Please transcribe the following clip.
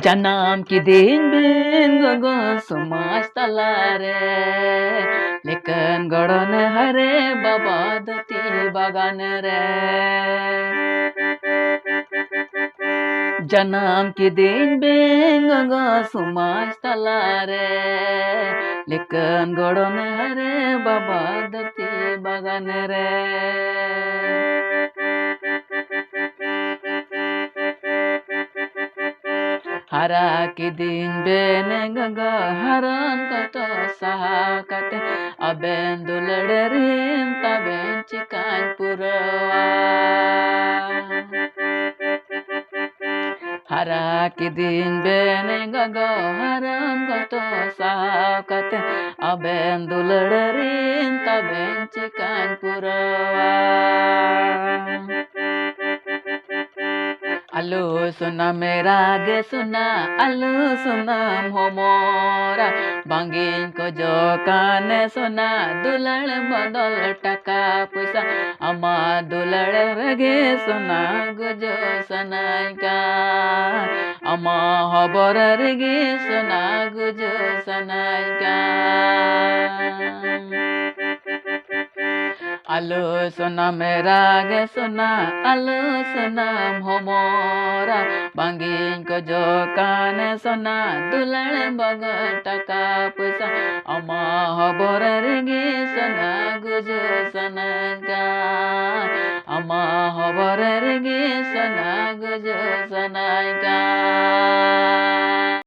Janam ki din bin gogo sumas talare lekan goron hare babadati bagan re Janam ki din bin gogo sumas talare lekan goron hare babadati bagan re Hara ki din bene gaga haran kata sahakate aben duladarin taben cikan purawa Hara ki din bene gaga haran kata sahakate aben duladarin taben cikan purawa Alu suna mera ge suna alu suna homora bangin ko jo kane suna dulal badal taka puisa ama dulal rage suna gujo sanaika ama hobor rage suna gujo sanaika Alu suna mera ge suna alu suna homora bangin ko jo kane suna dulal bagat taka puisa ama hobor rege suna gujo sanaga ama hobor rege suna gujo sanaga